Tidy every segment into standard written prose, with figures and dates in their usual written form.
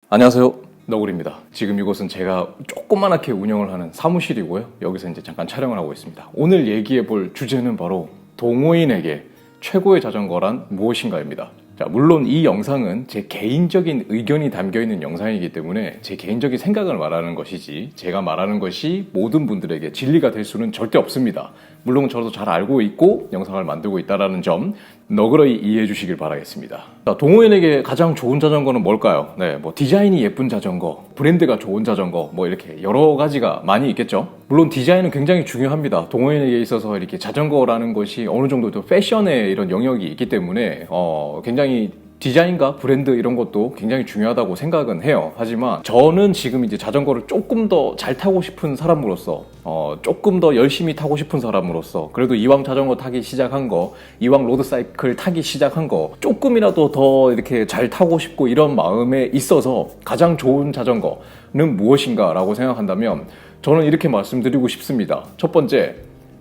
안녕하세요, 너구리입니다. 지금 이곳은 제가 조그만하게 운영을 하는 사무실이고요. 여기서 이제 잠깐 촬영을 하고 있습니다. 오늘 얘기해 볼 주제는 바로 동호인에게 최고의 자전거란 무엇인가입니다. 자, 물론 이 영상은 제 개인적인 의견이 담겨 있는 영상이기 때문에 제 개인적인 생각을 말하는 것이지 제가 말하는 것이 모든 분들에게 진리가 될 수는 절대 없습니다. 물론 저도 잘 알고 있고 영상을 만들고 있다는 점 너그러이 이해해 주시길 바라겠습니다. 자, 동호인에게 가장 좋은 자전거는 뭘까요? 뭐 디자인이 예쁜 자전거, 브랜드가 좋은 자전거, 이렇게 여러 가지가 많이 있겠죠. 물론 디자인은 굉장히 중요합니다. 동호인에게 있어서 이렇게 자전거라는 것이 어느 정도 또 패션의 이런 영역이 있기 때문에 굉장히 디자인과 브랜드 이런 것도 굉장히 중요하다고 생각은 해요. 하지만 저는 지금 이제 자전거를 조금 더 잘 타고 싶은 사람으로서 조금 더 열심히 타고 싶은 사람으로서 그래도 이왕 자전거 타기 시작한 거, 이왕 로드사이클 타기 시작한 거 조금이라도 더 이렇게 잘 타고 싶고 이런 마음에 있어서 가장 좋은 자전거는 무엇인가 라고 생각한다면 저는 이렇게 말씀드리고 싶습니다. 첫 번째,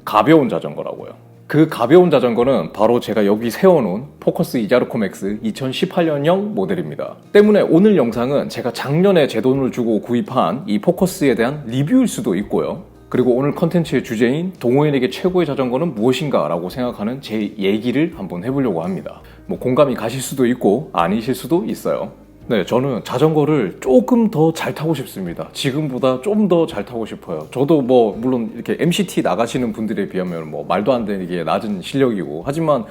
가벼운 자전거라고요. 그 가벼운 자전거는 바로 제가 여기 세워놓은 포커스 이자르코 맥스 2018년형 모델입니다. 때문에 오늘 영상은 제가 작년에 제 돈을 주고 구입한 이 포커스에 대한 리뷰일 수도 있고요. 그리고 오늘 컨텐츠의 주제인 동호인에게 최고의 자전거는 무엇인가 라고 생각하는 제 얘기를 한번 해보려고 합니다. 공감이 가실 수도 있고 아니실 수도 있어요. 네, 저는 자전거를 조금 더 잘 타고 싶습니다. 지금보다 좀 더 잘 타고 싶어요. 저도 물론 이렇게 MCT 나가시는 분들에 비하면 말도 안 되게 낮은 실력이고, 하지만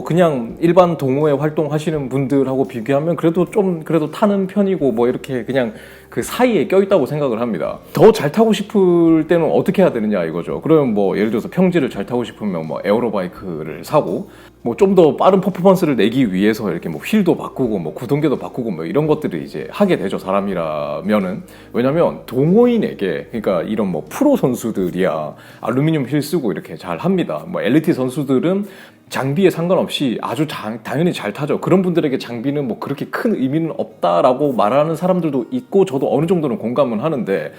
그냥 일반 동호회 활동하시는 분들하고 비교하면 그래도 타는 편이고, 이렇게 그냥 그 사이에 껴있다고 생각을 합니다. 더 잘 타고 싶을 때는 어떻게 해야 되느냐 이거죠. 그러면 예를 들어서 평지를 잘 타고 싶으면 에어로바이크를 사고, 좀 더 빠른 퍼포먼스를 내기 위해서 이렇게 휠도 바꾸고 구동계도 바꾸고 이런 것들을 이제 하게 되죠, 사람이라면은. 왜냐면 동호인에게, 그러니까 이런 프로 선수들이야 알루미늄 휠 쓰고 이렇게 잘 합니다. 엘리트 선수들은 장비에 상관없이 아주 당연히 잘 타죠. 그런 분들에게 장비는 그렇게 큰 의미는 없다라고 말하는 사람들도 있고, 저도 어느 정도는 공감은 하는데,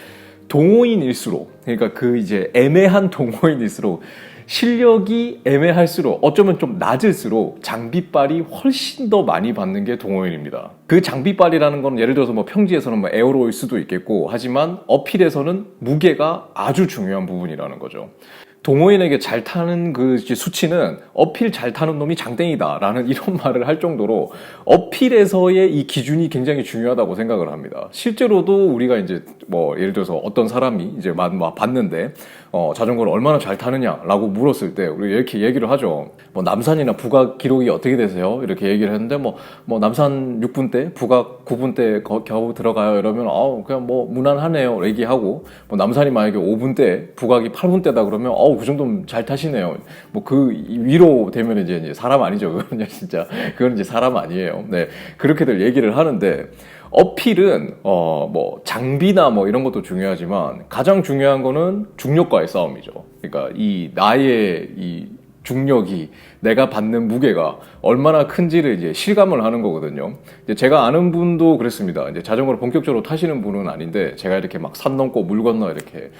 동호인일수록, 그러니까 그 이제 애매한 동호인일수록 실력이 애매할수록, 어쩌면 좀 낮을수록 장비빨이 훨씬 더 많이 받는 게 동호인입니다. 그 장비빨이라는 건 예를 들어서 평지에서는 에어로일 수도 있겠고, 하지만 어필에서는 무게가 아주 중요한 부분이라는 거죠. 동호인에게 잘 타는 그 수치는 어필 잘 타는 놈이 장땡이다 라는 이런 말을 할 정도로 어필에서의 이 기준이 굉장히 중요하다고 생각을 합니다. 실제로도 우리가 이제 예를 들어서 어떤 사람이 이제 봤는데 자전거를 얼마나 잘 타느냐라고 물었을 때 우리가 이렇게 얘기를 하죠. 남산이나 부각 기록이 어떻게 되세요? 이렇게 얘기를 했는데 남산 6분 대, 부각 9분 대 겨우 들어가요. 이러면 그냥 무난하네요 얘기하고, 남산이 만약에 5분 대, 부각이 8분 대다 그러면 그 정도면 잘 타시네요. 그 위로 되면 이제 사람 아니죠. 그건 이제 사람 아니에요. 네, 그렇게들 얘기를 하는데, 어필은 장비나 이런 것도 중요하지만 가장 중요한 거는 중력과의 싸움이죠. 그러니까 나의 중력이, 내가 받는 무게가 얼마나 큰지를 이제 실감을 하는 거거든요. 이제 제가 아는 분도 그랬습니다. 이제 자전거를 본격적으로 타시는 분은 아닌데, 제가 이렇게 산 넘고 물 건너 이렇게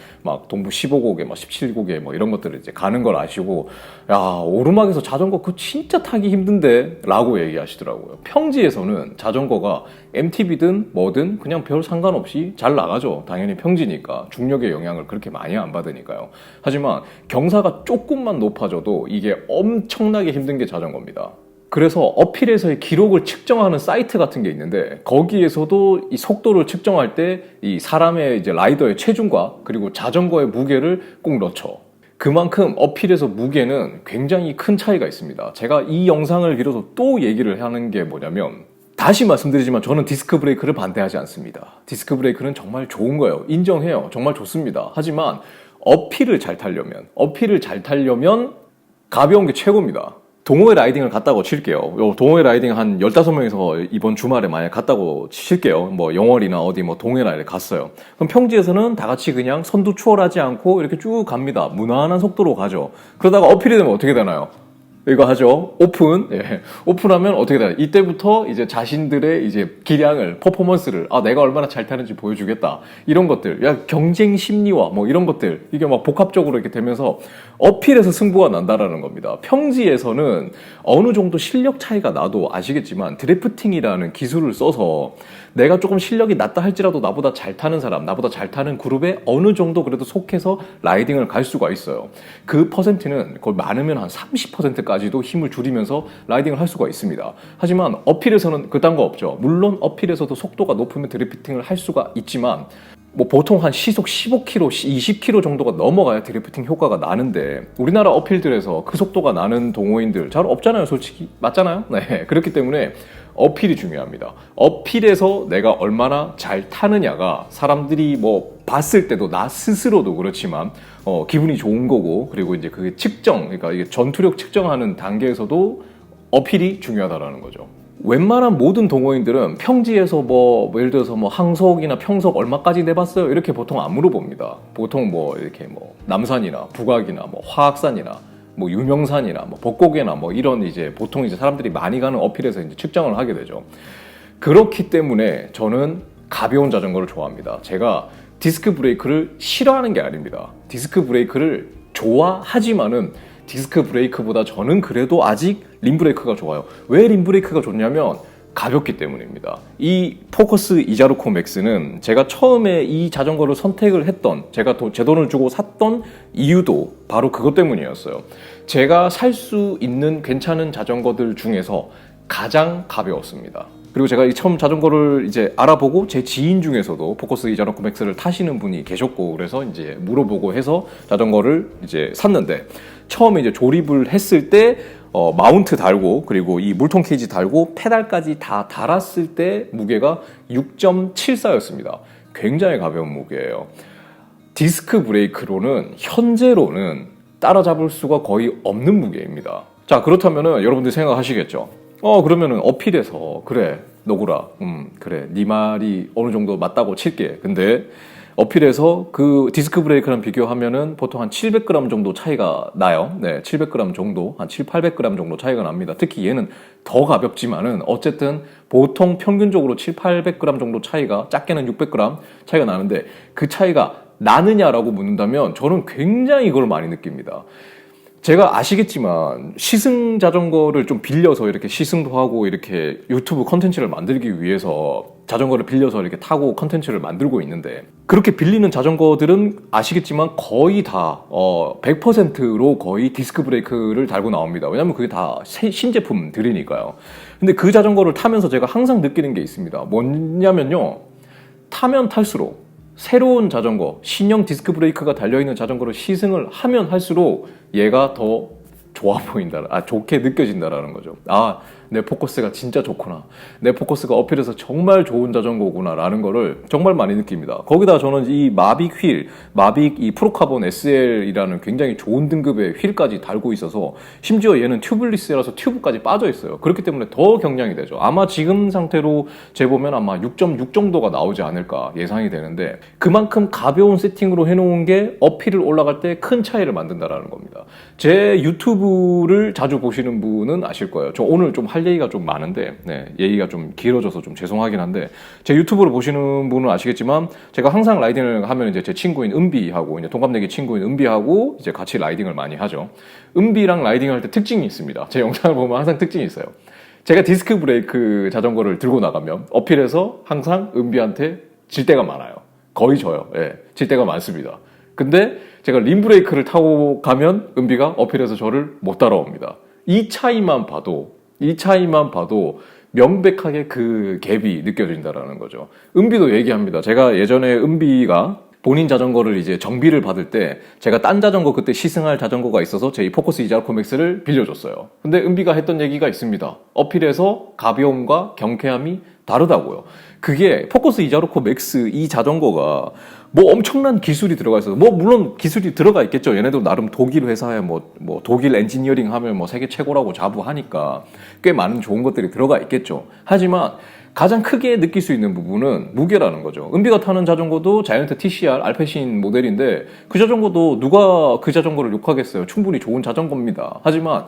동부 15곡에 17곡에 이런 것들을 이제 가는 걸 아시고, 야, 오르막에서 자전거 그거 진짜 타기 힘든데 라고 얘기하시더라고요. 평지에서는 자전거가 MTB든 뭐든 그냥 별 상관없이 잘 나가죠. 당연히 평지니까 중력의 영향을 그렇게 많이 안 받으니까요. 하지만 경사가 조금만 높아져도 이게 엄청나게 힘든 게 자전거입니다. 그래서 어필에서의 기록을 측정하는 사이트 같은 게 있는데, 거기에서도 이 속도를 측정할 때 이 사람의 이제 라이더의 체중과 그리고 자전거의 무게를 꼭 넣죠. 그만큼 어필에서 무게는 굉장히 큰 차이가 있습니다. 제가 이 영상을 빌어서 또 얘기를 하는 게 뭐냐면, 다시 말씀드리지만 저는 디스크 브레이크를 반대하지 않습니다. 디스크 브레이크는 정말 좋은 거예요. 인정해요. 정말 좋습니다. 하지만 어필을 잘 타려면 가벼운 게 최고입니다. 동호회 라이딩을 갔다고 칠게요. 동호회 라이딩 한 15명이서 이번 주말에 만약 갔다고 칠게요. 영월이나 어디 동해나 이렇게 갔어요. 그럼 평지에서는 다 같이 그냥 선두 추월하지 않고 이렇게 쭉 갑니다. 무난한 속도로 가죠. 그러다가 어필이 되면 어떻게 되나요? 이거 하죠. 오픈. 예. 오픈하면 어떻게 돼요? 이때부터 이제 자신들의 이제 기량을, 퍼포먼스를, 내가 얼마나 잘 타는지 보여주겠다. 이런 것들. 경쟁 심리와 뭐 이런 것들. 이게 막 복합적으로 이렇게 되면서 어필에서 승부가 난다라는 겁니다. 평지에서는 어느 정도 실력 차이가 나도 아시겠지만 드래프팅이라는 기술을 써서 내가 조금 실력이 낮다 할지라도 나보다 잘 타는 사람, 나보다 잘 타는 그룹에 어느 정도 그래도 속해서 라이딩을 갈 수가 있어요. 그 퍼센트는 거의 많으면 한 30%까지도 힘을 줄이면서 라이딩을 할 수가 있습니다. 하지만 어필에서는 그딴 거 없죠. 물론 어필에서도 속도가 높으면 드래프팅을 할 수가 있지만 뭐 보통 한 시속 15km, 20km 정도가 넘어가야 드래프팅 효과가 나는데 우리나라 어필들에서 그 속도가 나는 동호인들 잘 없잖아요, 솔직히. 맞잖아요? 네. 그렇기 때문에 어필이 중요합니다. 어필에서 내가 얼마나 잘 타느냐가 사람들이 뭐 봤을 때도 나 스스로도 그렇지만 기분이 좋은 거고, 그리고 이제 그게 측정, 그러니까 이게 전투력 측정하는 단계에서도 어필이 중요하다라는 거죠. 웬만한 모든 동호인들은 평지에서 뭐 예를 들어서 뭐 항속이나 평속 얼마까지 내봤어요? 이렇게 보통 안 물어봅니다. 보통 뭐 이렇게 뭐 남산이나 북악이나 뭐 화악산이나 뭐 유명산이나 뭐 벚곡이나 뭐 이런 이제 보통 이제 사람들이 많이 가는 어필에서 이제 측정을 하게 되죠. 그렇기 때문에 저는 가벼운 자전거를 좋아합니다. 제가 디스크 브레이크를 싫어하는 게 아닙니다. 디스크 브레이크를 좋아하지만은 디스크 브레이크보다 저는 그래도 아직 림 브레이크가 좋아요. 왜 림 브레이크가 좋냐면 가볍기 때문입니다. 이 포커스 이자루코 맥스는 제가 처음에 이 자전거를 선택을 했던, 제가 제 돈을 주고 샀던 이유도 바로 그것 때문이었어요. 제가 살 수 있는 괜찮은 자전거들 중에서 가장 가벼웠습니다. 그리고 제가 처음 자전거를 이제 알아보고 제 지인 중에서도 포커스 이자루코 맥스를 타시는 분이 계셨고, 그래서 이제 물어보고 해서 자전거를 이제 샀는데, 처음에 이제 조립을 했을 때 마운트 달고 그리고 이 물통 케이지 달고 페달까지 다 달았을 때 무게가 6.74였습니다. 굉장히 가벼운 무게예요. 디스크 브레이크로는 현재로는 따라잡을 수가 거의 없는 무게입니다. 자, 그렇다면은 여러분들 생각하시겠죠. 그러면은 어필에서 그래 너구라 그래 네 말이 어느 정도 맞다고 칠게. 근데 어필에서 그 디스크 브레이크랑 비교하면은 보통 한 700g 정도 차이가 나요. 네, 700g 정도, 한 7, 800g 정도 차이가 납니다. 특히 얘는 더 가볍지만은 어쨌든 보통 평균적으로 7, 800g 정도 차이가, 작게는 600g 차이가 나는데, 그 차이가 나느냐라고 묻는다면 저는 굉장히 이걸 많이 느낍니다. 제가 아시겠지만 시승 자전거를 좀 빌려서 이렇게 시승도 하고 이렇게 유튜브 컨텐츠를 만들기 위해서 자전거를 빌려서 이렇게 타고 컨텐츠를 만들고 있는데, 그렇게 빌리는 자전거들은 아시겠지만 거의 다 100%로 거의 디스크 브레이크를 달고 나옵니다. 왜냐면 그게 다 신제품들이니까요. 근데 그 자전거를 타면서 제가 항상 느끼는 게 있습니다. 뭐냐면요, 타면 탈수록 새로운 자전거, 신형 디스크 브레이크가 달려있는 자전거를 시승을 하면 할수록 얘가 더 좋아 보인다, 좋게 느껴진다라는 거죠. 내 포커스가 진짜 좋구나, 내 포커스가 어필해서 정말 좋은 자전거구나 라는 거를 정말 많이 느낍니다. 거기다 저는 이 마빅 휠, 마빅 이 프로카본 SL이라는 굉장히 좋은 등급의 휠까지 달고 있어서, 심지어 얘는 튜블리스라서 튜브까지 빠져 있어요. 그렇기 때문에 더 경량이 되죠. 아마 지금 상태로 재보면 아마 6.6 정도가 나오지 않을까 예상이 되는데, 그만큼 가벼운 세팅으로 해놓은 게 어필을 올라갈 때 큰 차이를 만든다라는 겁니다. 제 유튜브를 자주 보시는 분은 아실 거예요. 저 오늘 좀 할 얘기가 좀 많은데, 얘기가 좀 길어져서 좀 죄송하긴 한데, 제 유튜브를 보시는 분은 아시겠지만 제가 항상 라이딩을 하면 이제 제 친구인 은비하고, 이제 동갑내기 친구인 은비하고 이제 같이 라이딩을 많이 하죠. 은비랑 라이딩할 때 특징이 있습니다. 제 영상을 보면 항상 특징이 있어요. 제가 디스크 브레이크 자전거를 들고 나가면 어필해서 항상 은비한테 질 때가 많아요. 거의 져요. 질 때가 많습니다. 근데 제가 림 브레이크를 타고 가면 은비가 어필해서 저를 못 따라옵니다. 이 차이만 봐도 명백하게 그 갭이 느껴진다라는 거죠. 은비도 얘기합니다. 제가 예전에 은비가 본인 자전거를 이제 정비를 받을 때 제가 딴 자전거, 그때 시승할 자전거가 있어서 제 이 포커스 이자루코 맥스를 빌려줬어요. 근데 은비가 했던 얘기가 있습니다. 어필에서 가벼움과 경쾌함이 다르다고요. 그게 포커스 이자루코 맥스 이 자전거가 뭐 엄청난 기술이 들어가 있어서, 뭐 물론 기술이 들어가 있겠죠. 얘네도 나름 독일 회사에 뭐 독일 엔지니어링 하면 뭐 세계 최고라고 자부하니까 꽤 많은 좋은 것들이 들어가 있겠죠. 하지만 가장 크게 느낄 수 있는 부분은 무게라는 거죠. 은비가 타는 자전거도 자이언트 TCR 알페신 모델인데, 그 자전거도 누가 그 자전거를 욕하겠어요. 충분히 좋은 자전거입니다. 하지만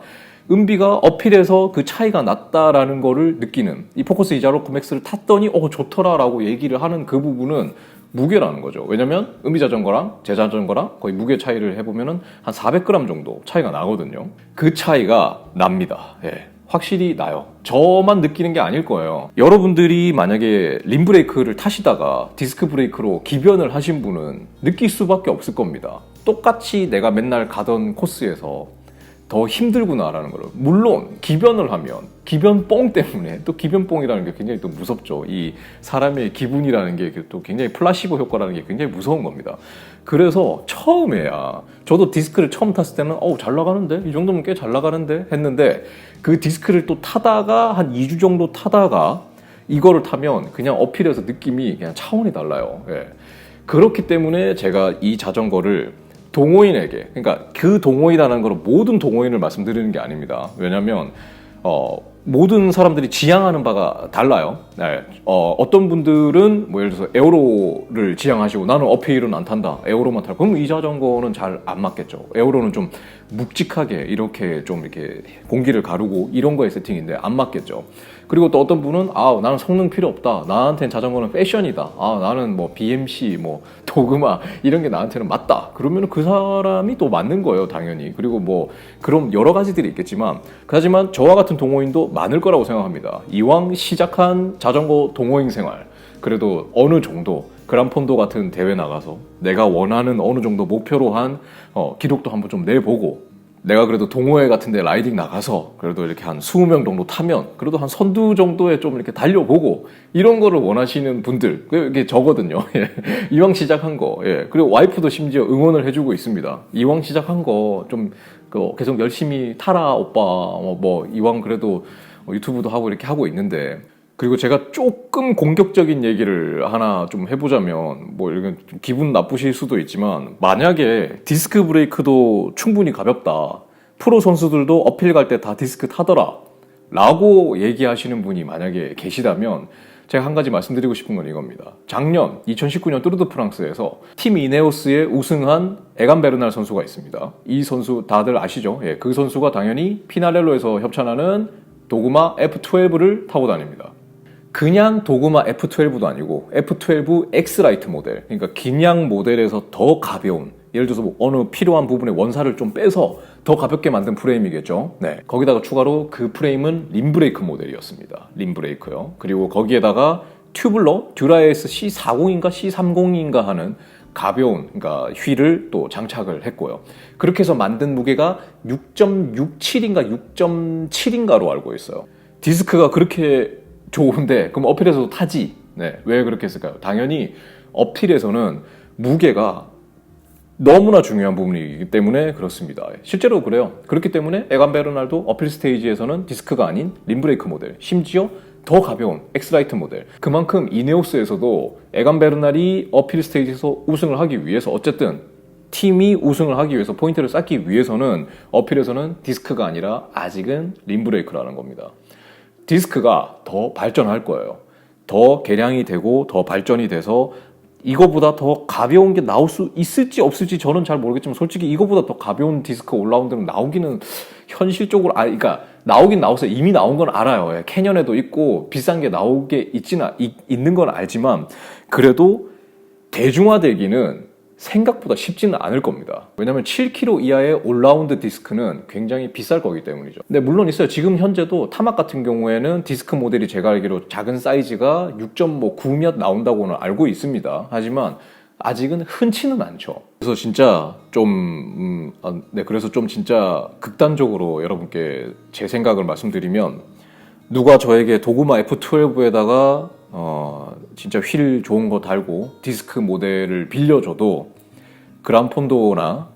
은비가 어필해서 그 차이가 났다라는 거를 느끼는 이 포커스 이자로크 맥스를 탔더니 좋더라라고 얘기를 하는 그 부분은 무게라는 거죠. 왜냐면 은비 자전거랑 제 자전거랑 거의 무게 차이를 해보면은 한 400g 정도 차이가 나거든요. 그 차이가 납니다. 예. 확실히 나요. 저만 느끼는 게 아닐 거예요. 여러분들이 만약에 림 브레이크를 타시다가 디스크 브레이크로 기변을 하신 분은 느낄 수밖에 없을 겁니다. 똑같이 내가 맨날 가던 코스에서 더 힘들구나라는 걸. 물론 기변을 하면 기변뽕 때문에 또 기변뽕이라는 게 굉장히 또 무섭죠. 이 사람의 기분이라는 게 또 굉장히 플라시보 효과라는 게 굉장히 무서운 겁니다. 그래서 처음에야 저도 디스크를 처음 탔을 때는 잘 나가는데 이 정도면 꽤 잘 나가는데 했는데 그 디스크를 또 타다가 한 2주 정도 타다가 이거를 타면 그냥 어필해서 느낌이 그냥 차원이 달라요. 예. 그렇기 때문에 제가 이 자전거를 동호인에게, 그러니까 그 동호인이라는 걸 모든 동호인을 말씀드리는 게 아닙니다. 왜냐면 모든 사람들이 지향하는 바가 달라요. 네. 어떤 분들은 뭐 예를 들어서 에어로를 지향하시고 나는 어페일은 안 탄다. 에어로만 탈. 그럼 이 자전거는 잘 안 맞겠죠. 에어로는 좀 묵직하게 이렇게 좀 이렇게 공기를 가르고 이런 거에 세팅인데 안 맞겠죠. 그리고 또 어떤 분은 나는 성능 필요 없다. 나한테는 자전거는 패션이다. 나는 뭐 BMC, 뭐 도그마 이런 게 나한테는 맞다. 그러면 그 사람이 또 맞는 거예요, 당연히. 그리고 뭐 그럼 여러 가지들이 있겠지만, 하지만 저와 같은 동호인도 많을 거라고 생각합니다. 이왕 시작한 자전거 동호인 생활, 그래도 어느 정도 그란폰도 같은 대회 나가서 내가 원하는 어느 정도 목표로 한 기록도 한번 좀 내보고, 내가 그래도 동호회 같은 데 라이딩 나가서 그래도 이렇게 한 20명 정도 타면 그래도 한 선두 정도에 좀 이렇게 달려보고 이런 거를 원하시는 분들, 이게 저거든요. 예. 이왕 시작한 거. 예. 그리고 와이프도 심지어 응원을 해주고 있습니다. 이왕 시작한 거 좀 계속 열심히 타라 오빠. 뭐 이왕 그래도 유튜브도 하고 이렇게 하고 있는데, 그리고 제가 조금 공격적인 얘기를 하나 좀 해보자면, 뭐 이건 좀 기분 나쁘실 수도 있지만, 만약에 디스크 브레이크도 충분히 가볍다, 프로 선수들도 어필 갈 때 다 디스크 타더라 라고 얘기하시는 분이 만약에 계시다면, 제가 한 가지 말씀드리고 싶은 건 이겁니다. 작년 2019년 뚜르드 프랑스에서 팀 이네오스에 우승한 에간 베르날 선수가 있습니다. 이 선수 다들 아시죠? 예, 그 선수가 당연히 피나렐로에서 협찬하는 도그마 F12를 타고 다닙니다. 그냥 도그마 F12도 아니고 F12 X-라이트 모델, 그러니까 긴양 모델에서 더 가벼운, 예를 들어서 뭐 어느 필요한 부분에 원사를 좀 빼서 더 가볍게 만든 프레임이겠죠. 네, 거기다가 추가로 그 프레임은 림브레이크 모델이었습니다. 림브레이크요. 그리고 거기에다가 튜블러 듀라에스 C40인가 C30인가 하는 가벼운, 그러니까 휠을 또 장착을 했고요. 그렇게 해서 만든 무게가 6.67인가 6.7인가로 알고 있어요. 디스크가 그렇게 좋은데 그럼 어필에서도 타지. 네, 왜 그렇게 했을까요? 당연히 어필에서는 무게가 너무나 중요한 부분이기 때문에 그렇습니다. 실제로 그래요. 그렇기 때문에 에간 베르날도 어필 스테이지에서는 디스크가 아닌 림브레이크 모델, 심지어 더 가벼운 엑스라이트 모델. 그만큼 이네오스에서도 에간 베르날이 어필 스테이지에서 우승을 하기 위해서, 어쨌든 팀이 우승을 하기 위해서 포인트를 쌓기 위해서는 어필에서는 디스크가 아니라 아직은 림브레이크라는 겁니다. 디스크가 더 발전할 거예요. 더 개량이 되고 더 발전이 돼서 이거보다 더 가벼운 게 나올 수 있을지 없을지 저는 잘 모르겠지만, 솔직히 이거보다 더 가벼운 디스크 올라운드는 나오기는 현실적으로, 그러니까 나오긴 나와서 이미 나온 건 알아요. 캐년에도 있고 비싼 게 나오게 있는 건 알지만, 그래도 대중화되기는 생각보다 쉽지는 않을 겁니다. 왜냐면 7kg 이하의 올라운드 디스크는 굉장히 비쌀 거기 때문이죠. 근데 물론 있어요. 지금 현재도 타막 같은 경우에는 디스크 모델이 제가 알기로 작은 사이즈가 6.9몇 나온다고는 알고 있습니다. 하지만 아직은 흔치는 않죠. 그래서 진짜 그래서 좀 진짜 극단적으로 여러분께 제 생각을 말씀드리면, 누가 저에게 도그마 F12에다가 진짜 휠 좋은 거 달고 디스크 모델을 빌려줘도 그란폰도나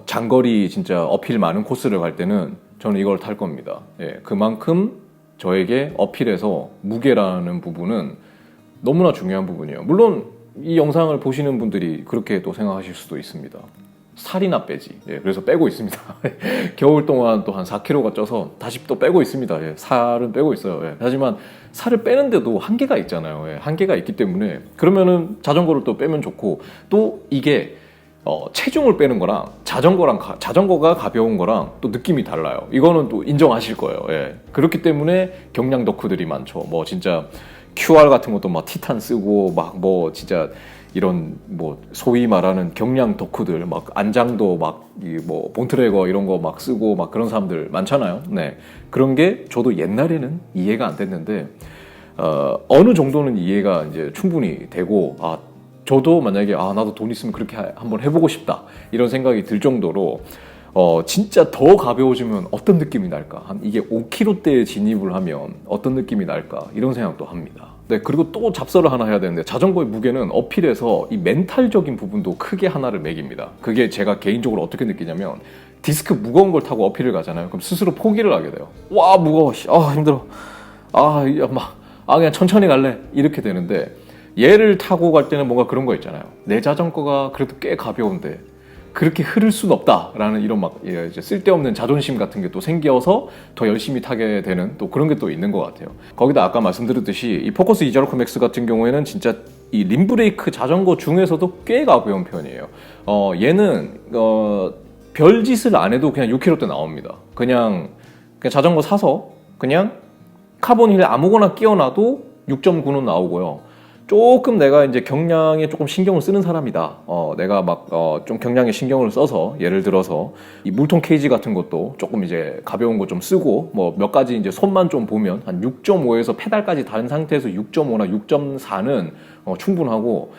장거리 진짜 어필 많은 코스를 갈 때는 저는 이걸 탈 겁니다. 예, 그만큼 저에게 어필에서 무게라는 부분은 너무나 중요한 부분이에요. 물론 이 영상을 보시는 분들이 그렇게 또 생각하실 수도 있습니다. 살이나 빼지. 예, 그래서 빼고 있습니다. 겨울 동안 또 한 4kg가 쪄서 다시 또 빼고 있습니다. 예, 살은 빼고 있어요. 예, 하지만 살을 빼는데도 한계가 있잖아요. 예, 한계가 있기 때문에 그러면은 자전거를 또 빼면 좋고, 또 이게 체중을 빼는 거랑 자전거가 가벼운 거랑 또 느낌이 달라요. 이거는 또 인정하실 거예요. 예. 그렇기 때문에 경량 덕후들이 많죠. 뭐 진짜 QR 같은 것도 막 티탄 쓰고 막 뭐 진짜 이런 뭐 소위 말하는 경량 덕후들 막 안장도 막 이 뭐 본트래거 이런 거 막 쓰고 막 그런 사람들 많잖아요. 네. 그런 게 저도 옛날에는 이해가 안 됐는데 어느 정도는 이해가 이제 충분히 되고 저도 만약에 나도 돈 있으면 그렇게 한번 해보고 싶다 이런 생각이 들 정도로 진짜 더 가벼워지면 어떤 느낌이 날까? 한 이게 5kg대에 진입을 하면 어떤 느낌이 날까? 이런 생각도 합니다. 네, 그리고 또 잡설을 하나 해야 되는데 자전거의 무게는 어필해서 이 멘탈적인 부분도 크게 하나를 매깁니다. 그게 제가 개인적으로 어떻게 느끼냐면 디스크 무거운 걸 타고 어필을 가잖아요. 그럼 스스로 포기를 하게 돼요. 와 무거워, 힘들어, 그냥 천천히 갈래 이렇게 되는데 얘를 타고 갈 때는 뭔가 그런 거 있잖아요. 내 자전거가 그래도 꽤 가벼운데 그렇게 흐를 순 없다라는 이런 막 이제 쓸데없는 자존심 같은 게 또 생겨서 더 열심히 타게 되는 또 그런 게 또 있는 것 같아요. 거기다 아까 말씀드렸듯이 이 포커스 이자로크 맥스 같은 경우에는 진짜 이 림브레이크 자전거 중에서도 꽤 가벼운 편이에요. 얘는 별짓을 안 해도 그냥 6kg대 나옵니다. 그냥 자전거 사서 그냥 카본 힐 아무거나 끼워놔도 6.9는 나오고요. 조금 내가 이제 경량에 조금 신경을 쓰는 사람이다. 내가 막 좀 경량에 신경을 써서 예를 들어서 이 물통 케이지 같은 것도 조금 이제 가벼운 거 좀 쓰고 뭐 몇 가지 이제 손만 좀 보면 한 6.5에서 페달까지 단 상태에서 6.5나 6.4는 충분하고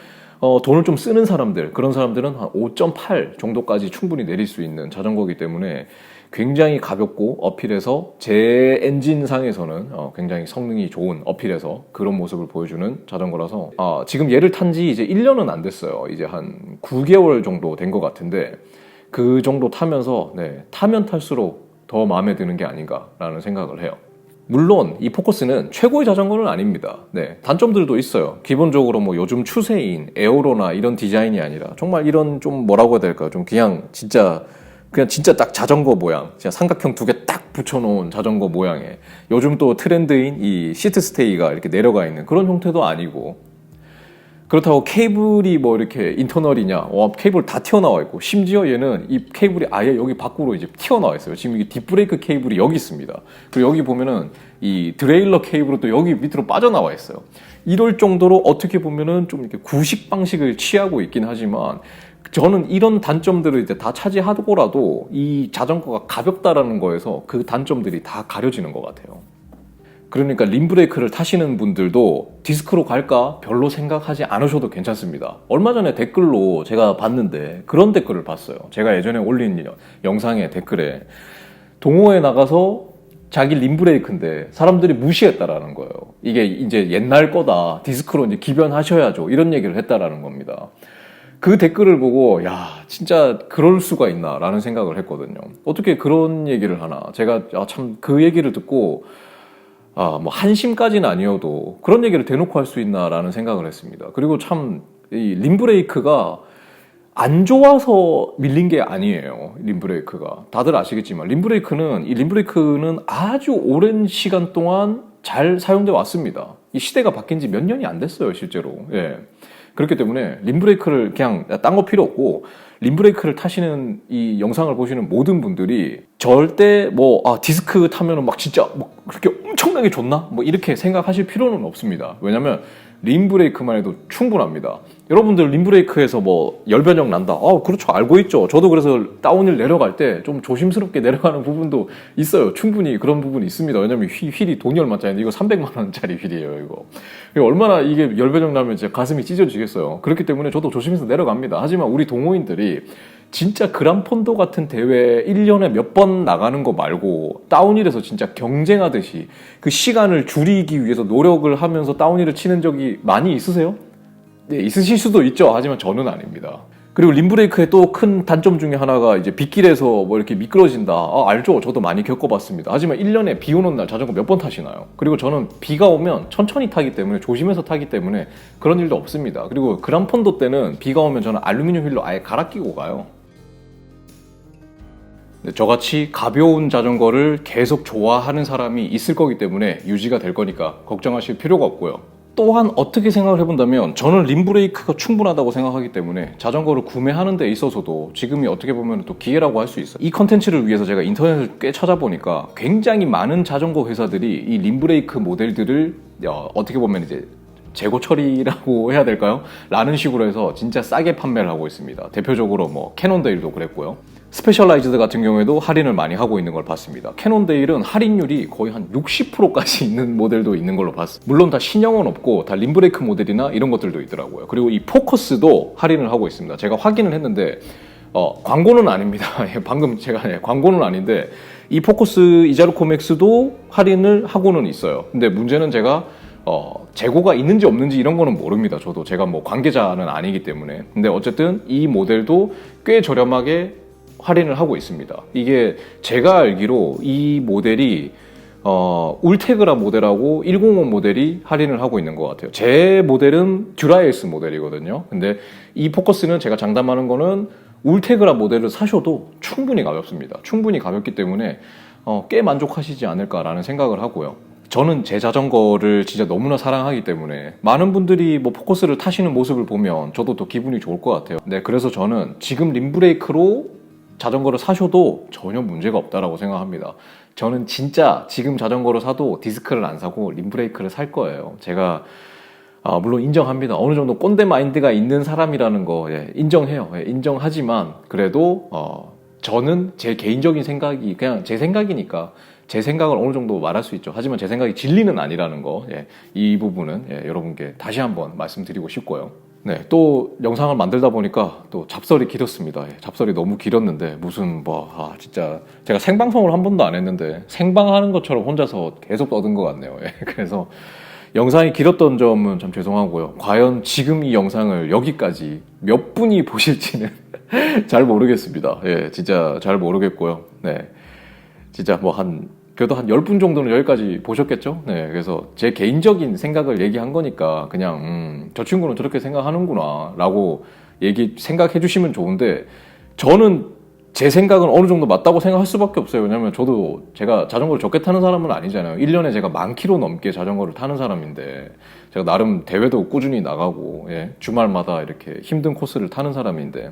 돈을 좀 쓰는 사람들 그런 사람들은 한 5.8 정도까지 충분히 내릴 수 있는 자전거이기 때문에 굉장히 가볍고 어필해서 제 엔진상에서는 굉장히 성능이 좋은 어필해서 그런 모습을 보여주는 자전거라서 지금 얘를 탄 지 이제 1년은 안 됐어요. 이제 한 9개월 정도 된 것 같은데 그 정도 타면서 타면 탈수록 더 마음에 드는 게 아닌가라는 생각을 해요. 물론 이 포커스는 최고의 자전거는 아닙니다. 단점들도 있어요. 기본적으로 뭐 요즘 추세인 에어로나 이런 디자인이 아니라 정말 이런 좀 뭐라고 해야 될까요? 좀 그냥 진짜 딱 자전거 모양, 그냥 삼각형 2개 딱 붙여놓은 자전거 모양에 요즘 또 트렌드인 이 시트 스테이가 이렇게 내려가 있는 그런 형태도 아니고 그렇다고 케이블이 뭐 이렇게 인터널이냐? 케이블 다 튀어나와 있고 심지어 얘는 이 케이블이 아예 여기 밖으로 이제 튀어나와 있어요. 지금 이게 딥브레이크 케이블이 여기 있습니다. 그리고 여기 보면은 이 드레일러 케이블은 또 여기 밑으로 빠져나와 있어요. 이럴 정도로 어떻게 보면은 좀 이렇게 구식 방식을 취하고 있긴 하지만 저는 이런 단점들을 이제 다 차지하고라도 이 자전거가 가볍다라는 거에서 그 단점들이 다 가려지는 것 같아요. 그러니까 림브레이크를 타시는 분들도 디스크로 갈까 별로 생각하지 않으셔도 괜찮습니다. 얼마 전에 댓글로 제가 봤는데 그런 댓글을 봤어요. 제가 예전에 올린 영상의 댓글에 동호회 나가서 자기 림브레이크인데 사람들이 무시했다라는 거예요. 이게 이제 옛날 거다. 디스크로 이제 기변하셔야죠. 이런 얘기를 했다라는 겁니다. 그 댓글을 보고 진짜 그럴 수가 있나 라는 생각을 했거든요. 어떻게 그런 얘기를 하나. 제가 참 그 얘기를 듣고 뭐 한심까지는 아니어도 그런 얘기를 대놓고 할 수 있나 라는 생각을 했습니다. 그리고 참 이 림브레이크가 안 좋아서 밀린 게 아니에요. 림브레이크가 다들 아시겠지만 림브레이크는 아주 오랜 시간 동안 잘 사용돼 왔습니다. 이 시대가 바뀐 지 몇 년이 안 됐어요 실제로. 그렇기 때문에 림브레이크를 그냥 딴 거 필요 없고 림브레이크를 타시는 이 영상을 보시는 모든 분들이 절대 디스크 타면은 막 진짜 뭐 그렇게 엄청나게 좋나? 뭐 이렇게 생각하실 필요는 없습니다. 왜냐면 림브레이크만 해도 충분합니다. 여러분들 림브레이크에서 뭐 열변형 난다. 그렇죠. 알고 있죠. 저도 그래서 다운힐 내려갈 때 좀 조심스럽게 내려가는 부분도 있어요. 충분히 그런 부분이 있습니다. 왜냐면 휠이 돈이 얼마짜리 이거 300만 원짜리 휠이에요. 이거 얼마나 이게 열변형 나면 진짜 가슴이 찢어지겠어요. 그렇기 때문에 저도 조심해서 내려갑니다. 하지만 우리 동호인들이 진짜 그란폰도 같은 대회 1년에 몇 번 나가는 거 말고 다운힐에서 진짜 경쟁하듯이 그 시간을 줄이기 위해서 노력을 하면서 다운힐을 치는 적이 많이 있으세요? 네, 있으실 수도 있죠. 하지만 저는 아닙니다. 그리고 림브레이크의 또 큰 단점 중에 하나가 이제 빗길에서 뭐 이렇게 미끄러진다. 알죠. 저도 많이 겪어봤습니다. 하지만 1년에 비 오는 날 자전거 몇 번 타시나요? 그리고 저는 비가 오면 천천히 타기 때문에 조심해서 타기 때문에 그런 일도 없습니다. 그리고 그란폰도 때는 비가 오면 저는 알루미늄 휠로 아예 갈아 끼고 가요. 저같이 가벼운 자전거를 계속 좋아하는 사람이 있을 거기 때문에 유지가 될 거니까 걱정하실 필요가 없고요. 또한 어떻게 생각을 해본다면 저는 림브레이크가 충분하다고 생각하기 때문에 자전거를 구매하는 데 있어서도 지금이 어떻게 보면 또 기회라고 할 수 있어요. 이 컨텐츠를 위해서 제가 인터넷을 꽤 찾아보니까 굉장히 많은 자전거 회사들이 이 림브레이크 모델들을 어떻게 보면 이제 재고 처리라고 해야 될까요? 라는 식으로 해서 진짜 싸게 판매를 하고 있습니다. 대표적으로 뭐 캐논데일도 그랬고요. 스페셜라이즈드 같은 경우에도 할인을 많이 하고 있는 걸 봤습니다. 캐논데일은 할인율이 거의 한 60%까지 있는 모델도 있는 걸로 봤어요. 물론 다 신형은 없고 다 림브레이크 모델이나 이런 것들도 있더라고요. 그리고 이 포커스도 할인을 하고 있습니다. 제가 확인을 했는데 광고는 아닙니다. 방금 제가 광고는 아닌데 이 포커스 이자르코 맥스도 할인을 하고는 있어요. 근데 문제는 제가 재고가 있는지 없는지 이런 거는 모릅니다. 저도 제가 뭐 관계자는 아니기 때문에. 근데 어쨌든 이 모델도 꽤 저렴하게 할인을 하고 있습니다. 이게 제가 알기로 이 모델이 울테그라 모델하고 105 모델이 할인을 하고 있는 것 같아요. 제 모델은 듀라에스 모델이거든요. 근데 이 포커스는 제가 장담하는 거는 울테그라 모델을 사셔도 충분히 가볍습니다. 충분히 가볍기 때문에 꽤 만족하시지 않을까라는 생각을 하고요. 저는 제 자전거를 진짜 너무나 사랑하기 때문에 많은 분들이 뭐 포커스를 타시는 모습을 보면 저도 더 기분이 좋을 것 같아요. 네, 그래서 저는 지금 림브레이크로 자전거를 사셔도 전혀 문제가 없다라고 생각합니다. 저는 진짜 지금 자전거를 사도 디스크를 안 사고 림브레이크를 살 거예요. 제가 물론 인정합니다. 어느 정도 꼰대 마인드가 있는 사람이라는 거 인정해요. 인정하지만 그래도 저는 제 개인적인 생각이 그냥 제 생각이니까 제 생각을 어느 정도 말할 수 있죠. 하지만 제 생각이 진리는 아니라는 거, 이 부분은 여러분께 다시 한번 말씀드리고 싶고요. 네, 또 영상을 만들다 보니까 또 잡설이 길었습니다. 잡설이 너무 길었는데 무슨 진짜 제가 생방송을 한 번도 안 했는데 생방하는 것처럼 혼자서 계속 떠든 것 같네요. 그래서 영상이 길었던 점은 참 죄송하고요. 과연 지금 이 영상을 여기까지 몇 분이 보실지는 잘 모르겠습니다. 진짜 잘 모르겠고요. 네, 진짜 그래도 한 10분 정도는 여기까지 보셨겠죠? 네, 그래서 제 개인적인 생각을 얘기한 거니까 그냥 저 친구는 저렇게 생각하는구나 라고 생각해 주시면 좋은데 저는 제 생각은 어느 정도 맞다고 생각할 수밖에 없어요. 왜냐면 저도 제가 자전거를 적게 타는 사람은 아니잖아요. 1년에 제가 10,000km 넘게 자전거를 타는 사람인데 제가 나름 대회도 꾸준히 나가고 주말마다 이렇게 힘든 코스를 타는 사람인데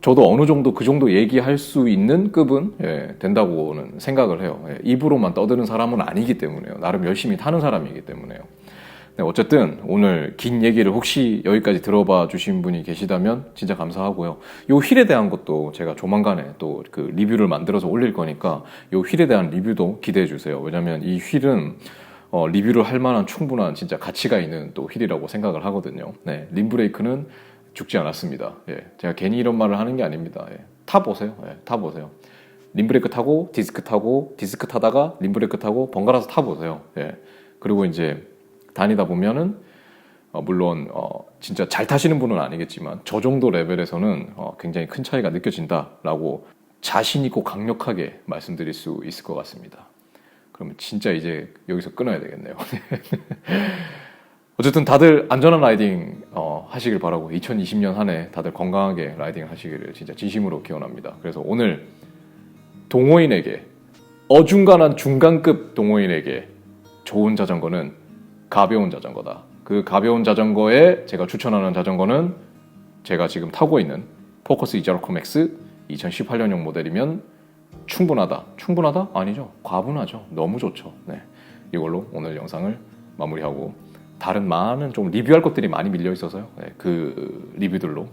저도 어느 정도 그 정도 얘기할 수 있는 급은 된다고는 생각을 해요. 입으로만 떠드는 사람은 아니기 때문에요. 나름 열심히 타는 사람이기 때문에요. 네, 어쨌든 오늘 긴 얘기를 혹시 여기까지 들어봐 주신 분이 계시다면 진짜 감사하고요. 요 휠에 대한 것도 제가 조만간에 또 그 리뷰를 만들어서 올릴 거니까 요 휠에 대한 리뷰도 기대해 주세요. 왜냐면 이 휠은 리뷰를 할 만한 충분한 진짜 가치가 있는 또 휠이라고 생각을 하거든요. 네, 림브레이크는 죽지 않았습니다. 제가 괜히 이런 말을 하는 게 아닙니다. 타보세요. 타보세요. 림브레이크 타고 디스크 타다가 림브레이크 타고 번갈아서 타보세요. 그리고 이제 다니다 보면은 물론 진짜 잘 타시는 분은 아니겠지만 저 정도 레벨에서는 굉장히 큰 차이가 느껴진다라고 자신 있고 강력하게 말씀드릴 수 있을 것 같습니다. 그러면 진짜 이제 여기서 끊어야 되겠네요. 어쨌든 다들 안전한 라이딩 하시길 바라고 2020년 한 해 다들 건강하게 라이딩 하시기를 진짜 진심으로 기원합니다. 그래서 오늘 동호인에게 어중간한 중간급 동호인에게 좋은 자전거는 가벼운 자전거다. 그 가벼운 자전거에 제가 추천하는 자전거는 제가 지금 타고 있는 포커스 이자르코 맥스 2018년형 모델이면 충분하다. 충분하다? 아니죠. 과분하죠. 너무 좋죠. 네, 이걸로 오늘 영상을 마무리하고 다른 많은 좀 리뷰할 것들이 많이 밀려 있어서요. 그 리뷰들로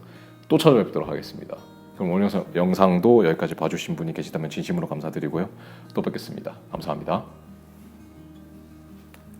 또 찾아뵙도록 하겠습니다. 그럼 오늘 영상도 여기까지 봐주신 분이 계시다면 진심으로 감사드리고요. 또 뵙겠습니다. 감사합니다.